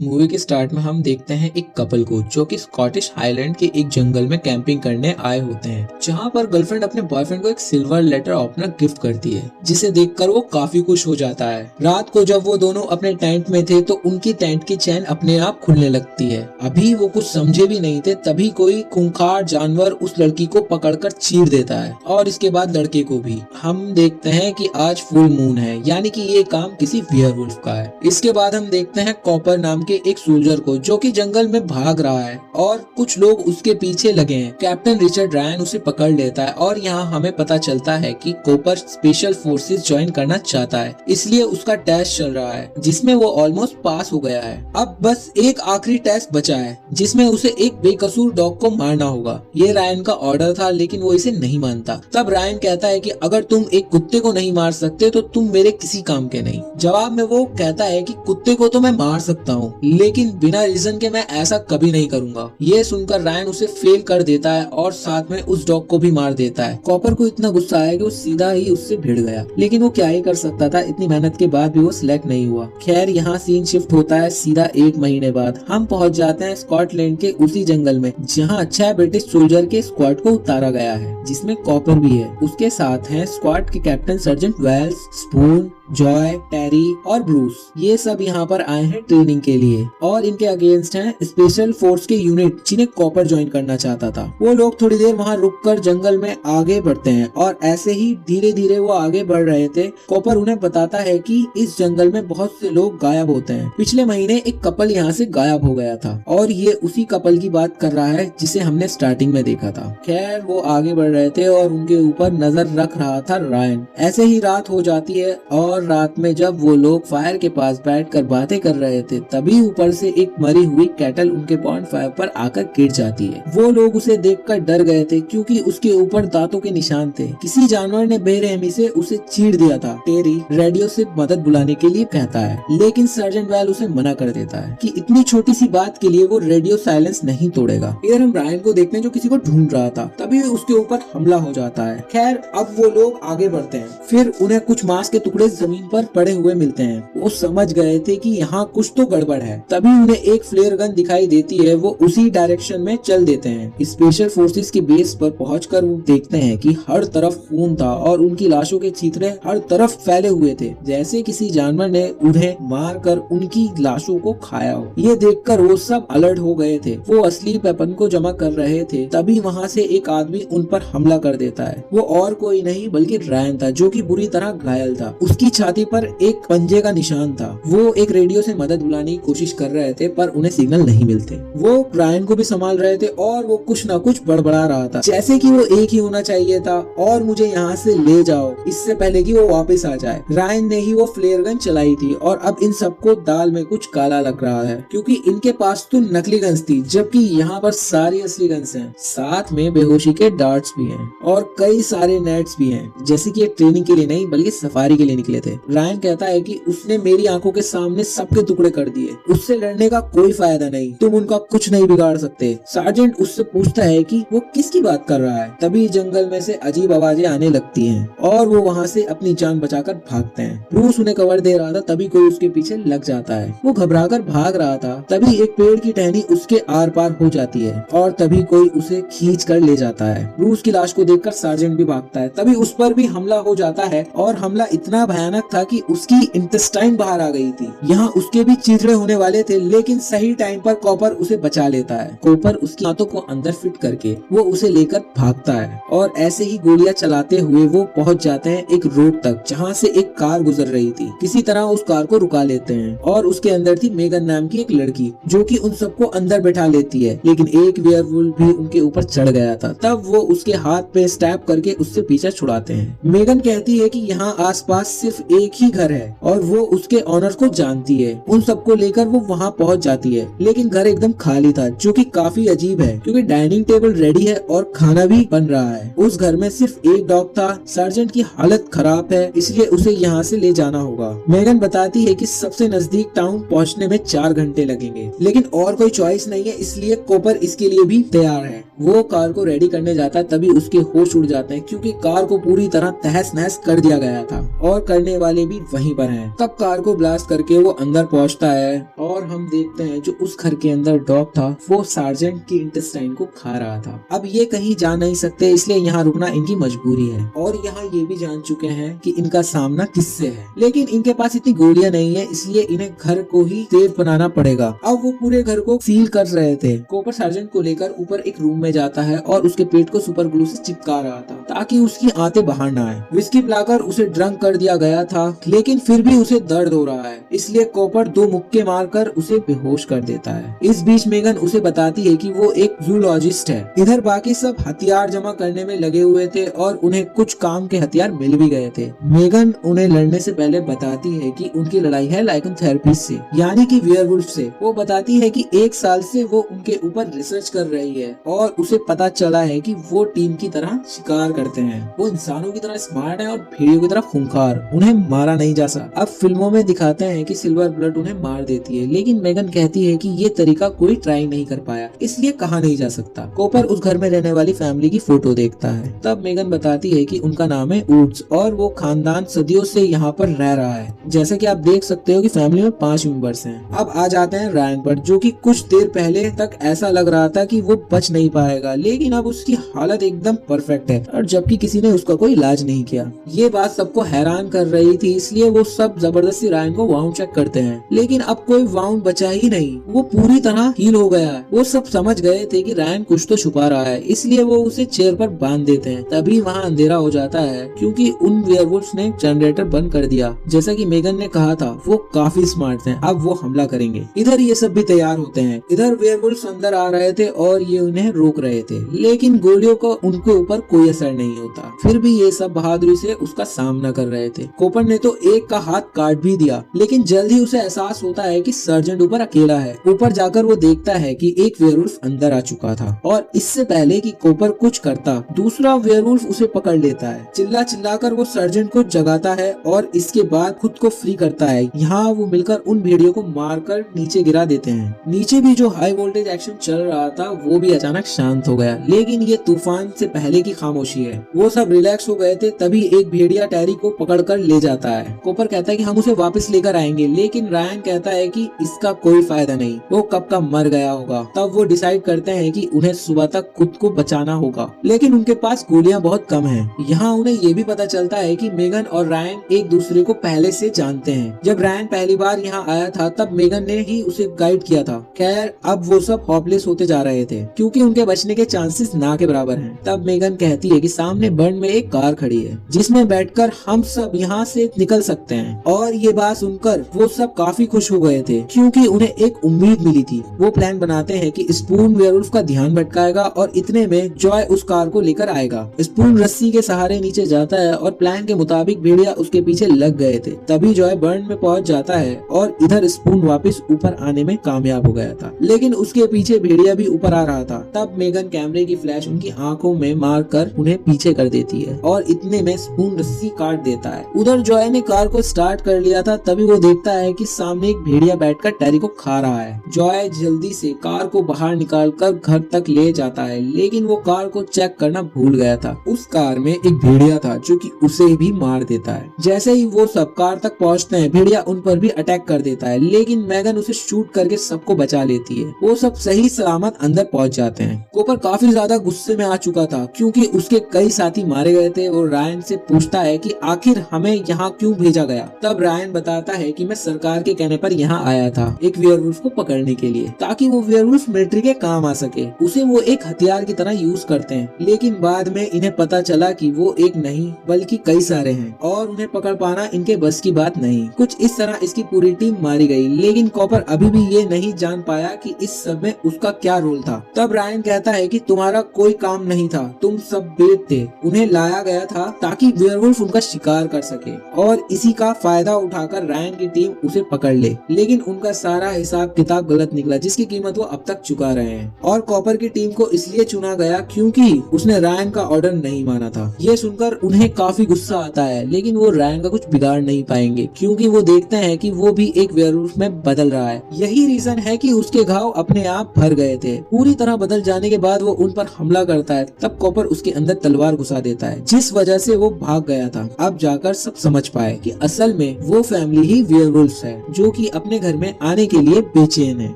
Movie के start में हम देखते हैं एक कपल को जो कि स्कॉटिश हाईलैंड के एक जंगल में कैंपिंग करने आए होते हैं, जहां पर गर्लफ्रेंड अपने बॉयफ्रेंड को एक सिल्वर लेटर ओपनर गिफ्ट करती है, जिसे देखकर वो काफी खुश हो जाता है। रात को जब वो दोनों अपने टेंट में थे तो उनकी टेंट की चैन अपने आप खुलने लगती है। अभी वो कुछ समझे भी नहीं थे, तभी कोई खूंखार जानवर उस लड़की को पकड़कर चीर देता है और इसके बाद लड़के को भी। हम देखते हैं कि आज फुल मून है, यानी कि ये काम किसी वेयरवुल्फ का है। इसके बाद हम देखते हैं कॉपर नाम के एक सोल्जर को जो कि जंगल में भाग रहा है और कुछ लोग उसके पीछे लगे हैं। कैप्टन रिचर्ड रायन उसे पकड़ लेता है और यहाँ हमें पता चलता है कि कॉपर स्पेशल फोर्सेस ज्वाइन करना चाहता है, इसलिए उसका टेस्ट चल रहा है जिसमें वो ऑलमोस्ट पास हो गया है। अब बस एक आखिरी टेस्ट बचा है जिसमें उसे एक बेकसूर डॉग को मारना होगा। ये रायन का ऑर्डर था लेकिन वो इसे नहीं मानता। तब रायन कहता है कि अगर तुम एक कुत्ते को नहीं मार सकते तो तुम मेरे किसी काम के नहीं। जवाब में वो कहता है कि कुत्ते को तो मैं मार सकता हूँ लेकिन बिना रीजन के मैं ऐसा कभी नहीं करूंगा। ये सुनकर रायन उसे फेल कर देता है और साथ में उस डॉग को भी मार देता है। कॉपर को इतना गुस्सा आया कि वो सीधा ही उससे भिड़ गया, लेकिन वो क्या ही कर सकता था, इतनी मेहनत के बाद भी वो सिलेक्ट नहीं हुआ। खैर यहाँ सीन शिफ्ट होता है सीधा 1 महीने बाद। हम पहुँच जाते हैं स्कॉटलैंड के उसी जंगल में जहाँ 6 ब्रिटिश सोल्जर के स्क्वाड को उतारा गया है, जिसमें कॉपर भी है। उसके साथ हैं स्क्वाड के captain sergeant Wells, Spoon, Joy, Terry और ब्रूस। ये सब यहाँ पर आए हैं ट्रेनिंग के लिए और इनके अगेंस्ट हैं स्पेशल फोर्स के यूनिट जिन्हें कॉपर ज्वाइन करना चाहता था। वो लोग थोड़ी देर वहाँ रुककर जंगल में आगे बढ़ते हैं और ऐसे ही धीरे धीरे वो आगे बढ़ रहे थे। कॉपर उन्हें बताता है कि इस जंगल में बहुत से लोग गायब होते हैं। पिछले महीने एक कपल यहाँ से गायब हो गया था और ये उसी कपल की बात कर रहा है जिसे हमने स्टार्टिंग में देखा था। खैर वो आगे बढ़ रहे थे और उनके ऊपर नजर रख रहा था रायन। ऐसे ही रात हो जाती है और रात में जब वो लोग फायर के पास बैठकर बातें कर रहे थे तभी ऊपर से एक मरी हुई कैटल उनके बॉन्ड फायर पर आकर गिर जाती है। वो लोग उसे देखकर डर गए थे क्योंकि उसके ऊपर दांतों के निशान थे। किसी जानवर ने बेरहमी से उसे चीर दिया था। टेरी रेडियो से मदद बुलाने के लिए कहता है लेकिन सर्जेंट वेल उसे मना कर देता है कि इतनी छोटी सी बात के लिए वो रेडियो साइलेंस नहीं तोड़ेगा। इधर हम रायन को देखते हैं जो किसी को ढूंढ रहा था, तभी उसके ऊपर हमला हो जाता है। खैर अब वो लोग आगे बढ़ते हैं। फिर उन्हें कुछ मांस के टुकड़े जमीन पर पड़े हुए मिलते हैं। वो समझ गए थे कि यहाँ कुछ तो गड़बड़ है। तभी उन्हें एक फ्लेयर गन दिखाई देती है। वो उसी डायरेक्शन में चल देते हैं। स्पेशल फोर्सेस के बेस पर पहुंचकर वो देखते हैं कि हर तरफ खून था और उनकी लाशों के चित्रे हर तरफ फैले हुए थे, जैसे किसी जानवर ने उन्हें मार कर उनकी लाशों को खाया हो। ये देखकर वो सब अलर्ट हो गए थे। वो असली वेपन को जमा कर रहे थे, तभी वहाँ से एक आदमी उन पर हमला कर देता है। वो और कोई नहीं बल्कि रायन था जो कि बुरी तरह घायल था। उसकी छाती पर एक पंजे का निशान था। वो एक रेडियो से मदद बुलाने की कोशिश कर रहे थे पर उन्हें सिग्नल नहीं मिलते। वो रायन को भी संभाल रहे थे और वो कुछ ना कुछ बड़बड़ा रहा था, जैसे कि वो एक ही होना चाहिए था और मुझे यहाँ से ले जाओ इससे पहले कि वो वापस आ जाए। रायन ने ही वो फ्लेयर गन चलाई थी और अब इन सबको दाल में कुछ काला लग रहा है क्योंकि इनके पास तो नकली गन्स थी जबकि यहाँ पर सारी असली गन्स हैं। साथ में बेहोशी के डार्ट्स भी हैं और कई सारे नेट्स भी हैं, जैसे कि ये ट्रेनिंग के लिए नहीं बल्कि सफारी के लिए निकले थे। रायन कहता है कि उसने मेरी आंखों के सामने सबके टुकड़े कर दिए, उससे लड़ने का कोई फायदा नहीं, तुम उनका कुछ नहीं बिगाड़ सकते। सार्जेंट उससे पूछता है कि वो किसकी बात कर रहा है। तभी जंगल में से अजीब आवाजें आने लगती हैं और वो वहाँ से अपनी जान बचाकर भागते हैं। ब्रूस उन्हें कवर दे रहा था, तभी कोई उसके पीछे लग जाता है। वो घबराकर भाग रहा था, तभी एक पेड़ की टहनी उसके आर पार हो जाती है और तभी कोई उसे खींच कर ले जाता है। ब्रूस की लाश को देखकर सार्जेंट भी भागता है, तभी उस पर भी हमला हो जाता है और हमला इतना भयानक था कि उसकी इंटेस्टाइन बाहर आ गई थी। यहाँ उसके भी चीथड़े होने वाले थे, लेकिन सही टाइम पर कॉपर उसे बचा लेता है। कॉपर उसकी हाथों को अंदर फिट करके वो उसे लेकर भागता है और ऐसे ही गोलियां चलाते हुए वो पहुंच जाते हैं एक रोड तक जहाँ से एक कार गुजर रही थी। किसी तरह उस कार को रुका लेते हैं और उसके अंदर थी मेगन नाम की एक लड़की जो कि उन सबको अंदर बैठा लेती है, लेकिन एक वेयरवुल्फ भी उनके ऊपर चढ़ गया था। तब वो उसके हाथ पे स्टैब करके उससे पीछा छुड़ाते हैं। मेगन कहती है कि यहाँ आसपास सिर्फ एक ही घर है और वो उसके ऑनर को जानती है। उन सबको लेकर वो वहाँ पहुँच जाती है, लेकिन घर एकदम खाली था जो कि काफी अजीब है क्योंकि डाइनिंग टेबल रेडी है और खाना भी बन रहा है। उस घर में सिर्फ एक डॉग था। सर्जेंट की हालत खराब है इसलिए उसे यहाँ से ले जाना होगा। मेगन बताती है कि सबसे नजदीक टाउन पहुँचने में 4 घंटे लगेंगे, लेकिन और कोई चॉइस नहीं है इसलिए कॉपर इसके लिए भी तैयार है। वो कार को रेडी करने जाता है, तभी उसके होश उड़ जाते हैं क्योंकि कार को पूरी तरह तहस नहस कर दिया गया था और करने रहने वाले भी वहीं पर हैं। तब कार को ब्लास्ट करके वो अंदर पहुंचता है और हम देखते हैं जो उस घर के अंदर डॉग था वो सार्जेंट की इंटेस्टाइन को खा रहा था। अब ये कहीं जा नहीं सकते, इसलिए यहाँ रुकना इनकी मजबूरी है और यहाँ ये भी जान चुके हैं कि इनका सामना किससे है, लेकिन इनके पास इतनी गोलियां नहीं है, इसलिए इन्हें घर को ही सेफ बनाना पड़ेगा। अब वो पूरे घर को सील कर रहे थे। कॉपर सार्जेंट को लेकर ऊपर एक रूम में जाता है और उसके पेट को सुपर ग्लू से चिपका रहा था ताकि उसकी आंतें बाहर ना आए। विस्की पिलाकर उसे ड्रंक कर दिया गया था, लेकिन फिर भी उसे दर्द हो रहा है, इसलिए कॉपर 2 मुक्के मारकर उसे बेहोश कर देता है। इस बीच मेगन उसे बताती है कि वो एक जूलॉजिस्ट है। इधर बाकी सब हथियार जमा करने में लगे हुए थे और उन्हें कुछ काम के हथियार मिल भी गए थे। मेगन उन्हें लड़ने से पहले बताती है कि उनकी लड़ाई है लाइकेनथेरेपी से, यानी कि वेयरवुल्फ से। वो बताती है कि 1 साल से वो उनके ऊपर रिसर्च कर रही है और उसे पता चला है कि वो टीम की तरह शिकार करते हैं। वो इंसानों की तरह स्मार्ट है और भेड़ियों की तरह खूंखार, उन्हें मारा नहीं जा सकता। अब फिल्मों में दिखाते हैं कि सिल्वर ब्लड उन्हें मार देती है, लेकिन मेगन कहती है कि ये तरीका कोई ट्राई नहीं कर पाया, इसलिए कहा नहीं जा सकता। कॉपर उस घर में रहने वाली फैमिली की फोटो देखता है। तब मेगन बताती है कि उनका नाम है वुड्स और वो खानदान सदियों से यहाँ पर रह रहा है। जैसे कि आप देख सकते हो कि फैमिली में 5 मेंबर्स हैं। अब आ जाते हैं रायन पर, जो कि कुछ देर पहले तक ऐसा लग रहा था कि वो बच नहीं पाएगा, लेकिन अब उसकी हालत एकदम परफेक्ट है और जबकि किसी ने उसका कोई इलाज नहीं किया। ये बात सबको हैरान कर रही थी, इसलिए वो सब जबरदस्ती रायन को वाउंड चेक करते हैं, लेकिन अब कोई वाउंड बचा ही नहीं, वो पूरी तरह हील हो गया है। वो सब समझ गए थे कि रायन कुछ तो छुपा रहा है, इसलिए वो उसे चेयर पर बांध देते हैं। तभी वहाँ अंधेरा हो जाता है क्योंकि उन वेयरवुल्फ्स ने जनरेटर बंद कर दिया। जैसा कि मेगन ने कहा था, वो काफी स्मार्ट हैं, अब वो हमला करेंगे। इधर ये सब भी तैयार होते हैं। इधर वेयरवुल्फ्स अंदर आ रहे थे और ये उन्हें रोक रहे थे, लेकिन गोलियों का उनके ऊपर कोई असर नहीं होता। फिर भी ये सब बहादुरी से उसका सामना कर रहे थे। कॉपर ने तो एक का हाथ काट भी दिया, लेकिन जल्द ही उसे एहसास होता है कि सर्जेंट ऊपर अकेला है। ऊपर जाकर वो देखता है कि एक वेयरवुल्फ अंदर आ चुका था और इससे पहले कि कॉपर कुछ करता, दूसरा वेयरवुल्फ उसे पकड़ लेता है। चिल्ला चिल्लाकर वो सर्जेंट को जगाता है और इसके बाद खुद को फ्री करता है। यहाँ वो मिलकर उन भेड़ियों को मारकर नीचे गिरा देते हैं। नीचे भी जो हाई वोल्टेज एक्शन चल रहा था वो भी अचानक शांत हो गया, लेकिन ये तूफान से पहले की खामोशी है। वो सब रिलैक्स हो गए थे, तभी एक भेड़िया टैरी को पकड़कर ले जाता है। कॉपर कहता है कि हम उसे वापस लेकर आएंगे, लेकिन रायन कहता है कि इसका कोई फायदा नहीं, वो कब का मर गया होगा। तब वो डिसाइड करते हैं कि उन्हें सुबह तक खुद को बचाना होगा, लेकिन उनके पास गोलियां बहुत कम हैं। यहाँ उन्हें ये भी पता चलता है कि मेगन और रायन एक दूसरे को पहले से जानते हैं। जब रायन पहली बार यहाँ आया था तब मेगन ने ही उसे गाइड किया था। खैर अब वो सब होपलेस होते जा रहे थे क्योंकि उनके बचने के चांसेस ना के बराबर हैं। तब मेगन कहती है कि सामने बर्न में एक कार खड़ी है जिसमें बैठकर हम सब यहाँ से निकल सकते हैं, और ये बात सुनकर वो सब काफी खुश हो गए थे क्योंकि उन्हें एक उम्मीद मिली थी। वो प्लान बनाते हैं कि स्पून वेयरवुल्फ का ध्यान भटकाएगा और इतने में जॉय उस कार को लेकर आएगा। स्पून रस्सी के सहारे नीचे जाता है और प्लान के मुताबिक भेड़िया उसके पीछे लग गए थे। तभी जॉय बर्न में पहुंच जाता है और इधर स्पून वापस ऊपर आने में कामयाब हो गया था, लेकिन उसके पीछे भेड़िया भी ऊपर आ रहा था। तब मेगन कैमरे की फ्लैश उनकी आंखों में मारकर उन्हें पीछे कर देती है और इतने में स्पून रस्सी काट देता है। उधर जॉय ने कार को स्टार्ट कर लिया था, तभी वो देखता है कि सामने एक भेड़िया बैठकर टैरी को खा रहा है। जॉय जल्दी से कार को बाहर निकालकर घर तक ले जाता है, लेकिन वो कार को चेक करना भूल गया था। उस कार में एक भेड़िया था जो कि उसे भी मार देता है। जैसे ही वो सब कार तक पहुंचते हैं, भेड़िया उन पर भी अटैक कर देता है, लेकिन मेगन उसे शूट करके सबको बचा लेती है। वो सब सही सलामत अंदर पहुंच जाते हैं। कॉपर काफी ज्यादा गुस्से में आ चुका था क्योंकि उसके कई साथी मारे गए थे और रायन से पूछता है कि आखिर हमें यहाँ क्यों भेजा गया। तब रायन बताता है कि मैं सरकार के कहने पर यहाँ आया था एक वेयरवुल्फ को पकड़ने के लिए, ताकि वो वेयरवुल्फ मिलिट्री के काम आ सके। उसे वो एक हथियार की तरह यूज करते हैं, लेकिन बाद में इन्हें पता चला कि वो एक नहीं बल्कि कई सारे हैं और उन्हें पकड़ पाना इनके बस की बात नहीं। कुछ इस तरह इसकी पूरी टीम मारी गई, लेकिन कॉपर अभी भी ये नहीं जान पाया कि इस सब में उसका क्या रोल था। तब रायन कहता है कि तुम्हारा कोई काम नहीं था, तुम सब बेट थे, उन्हें लाया गया था ताकि वेयरवुल्फ उनका शिकार कर सके और इसी का फायदा उठाकर रायन की टीम उसे पकड़ ले। लेकिन उनका सारा हिसाब किताब गलत निकला, जिसकी कीमत वो अब तक चुका रहे हैं। और कॉपर की टीम को इसलिए चुना गया क्योंकि उसने रायन का ऑर्डर नहीं माना था। ये सुनकर उन्हें काफी गुस्सा आता है, लेकिन वो रायन का कुछ बिगाड़ नहीं पाएंगे क्योंकि वो देखते हैं कि वो भी एक वेयरवुल्फ में बदल रहा है। यही रीजन है कि उसके घाव अपने आप भर गए थे। पूरी तरह बदल जाने के बाद वो उन पर हमला करता है। तब कॉपर उसके अंदर तलवार घुसा देता है, जिस वजह से वो भाग गया था। अब जाकर सब समझ पाए कि असल में वो फैमिली ही वेयरवुल्फ है जो कि अपने घर में आने के लिए बेचैन है।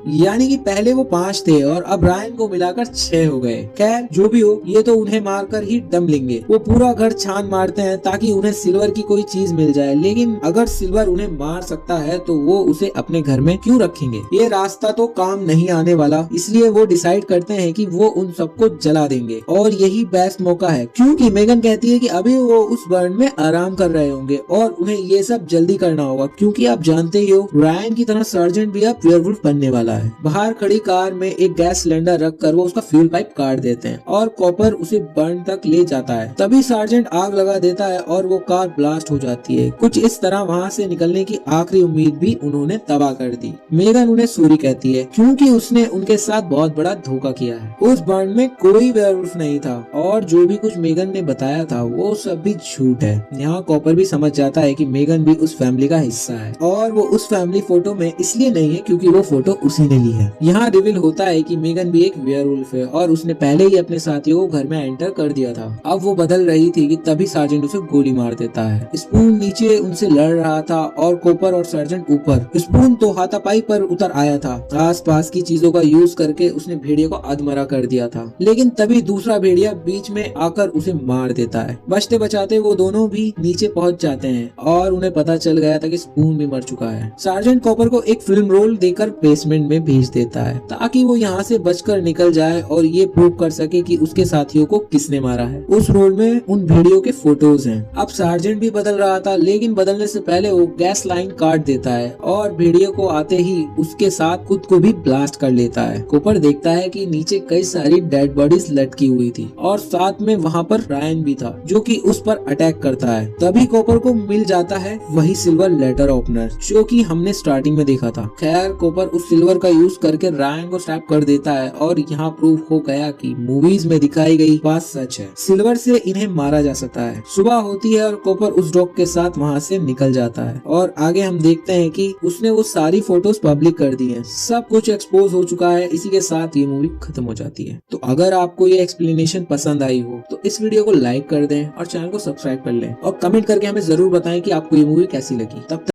यानी कि पहले वो 5 थे और अब रायन को मिलाकर 6 हो गए। खैर जो भी हो, ये तो उन्हें मारकर ही दम लेंगे। वो पूरा घर छान मारते हैं ताकि उन्हें सिल्वर की कोई चीज मिल जाए, लेकिन अगर सिल्वर उन्हें मार सकता है तो वो उसे अपने घर में क्यों रखेंगे। ये रास्ता तो काम नहीं आने वाला, इसलिए वो डिसाइड करते हैं कि वो उन सबको जला देंगे और यही बेस्ट मौका है, क्योंकि मेगन कहती है कि अभी वो उस बर्न में आराम कर रहे होंगे और उन्हें ये सब जल्दी करना होगा, क्योंकि आप जानते ही हो रायन की तरह सार्जेंट भी अब वेयरवुल्फ बनने वाला है। बाहर खड़ी कार में एक गैस सिलेंडर रखकर वो उसका फ्यूल पाइप काट देते हैं और कॉपर उसे बर्न तक ले जाता है। तभी सार्जेंट आग लगा देता है और वो कार ब्लास्ट हो जाती है। कुछ इस तरह वहाँ से निकलने की आखिरी उम्मीद भी उन्होंने तबाह कर दी। मेगन उन्हें सॉरी कहती है क्योंकि उसने उनके साथ बहुत बड़ा धोखा किया है। उस बर्न में कोई वेयरवुल्फ नहीं था और जो भी कुछ मेगन ने बताया था वो सब भी झूठ है। यहाँ कॉपर भी समझ जाता है कि मेगन भी उस फैमिली का हिस्सा है और वो उस फैमिली फोटो में इसलिए नहीं है क्योंकि वो फोटो उसी ने ली है। यहाँ रिवील होता है कि मेगन भी एक वेयरवुल्फ है और उसने पहले ही अपने साथियों को घर में एंटर कर दिया था। अब वो बदल रही थी कि तभी सार्जेंट उसे गोली मार देता है। स्पून नीचे उनसे लड़ रहा था और कॉपर और सार्जेंट ऊपर। स्पून तो हाथापाई पर उतर आया था। आसपास की चीजों का यूज करके उसने भेड़िया को अधमरा कर दिया था, लेकिन तभी दूसरा भेड़िया बीच में आकर उसे मार देता है। बचते बचाते वो दोनों भी नीचे पहुंच जाते हैं और उन्हें पता चल गया था कि स्पून भी मर चुका है। सार्जेंट कॉपर को एक फिल्म रोल देकर बेसमेंट में भेज देता है ताकि वो यहाँ से बचकर निकल जाए और ये प्रूव कर सके कि उसके साथियों को किसने मारा है। उस रोल में उन भेड़ियों के फोटोज हैं। अब सार्जेंट भी बदल रहा था, लेकिन बदलने से पहले वो गैस लाइन काट देता है और भेड़ियों को आते ही उसके साथ खुद को भी ब्लास्ट कर लेता है। कॉपर देखता है कि नीचे कई सारी डेड बॉडीज लटकी हुई थी और साथ में वहाँ पर रायन भी था जो कि उस पर अटैक करता है। तभी कॉपर को मिल जाता है वही सिल्वर लेटर ओपनर जो कि हमने स्टार्टिंग में देखा था। खैर कॉपर उस सिल्वर का यूज करके रायन को स्टैप कर देता है और यहाँ प्रूव हो गया कि मूवीज में दिखाई गई बात सच है, सिल्वर से इन्हें मारा जा सकता है। सुबह होती है और कॉपर उस डॉग के साथ वहाँ से निकल जाता है और आगे हम देखते हैं कि उसने वो सारी फोटोज पब्लिक कर दी है। सब कुछ एक्सपोज हो चुका है। इसी के साथ ये मूवी खत्म हो जाती है। तो अगर आपको ये एक्सप्लेनेशन पसंद आई हो तो इस वीडियो को लाइक कर दें और चैनल को सब्सक्राइब कर लें और कमेंट करके हमें जरूर बताएं कि आपको ये मूवी कैसी लगी। तब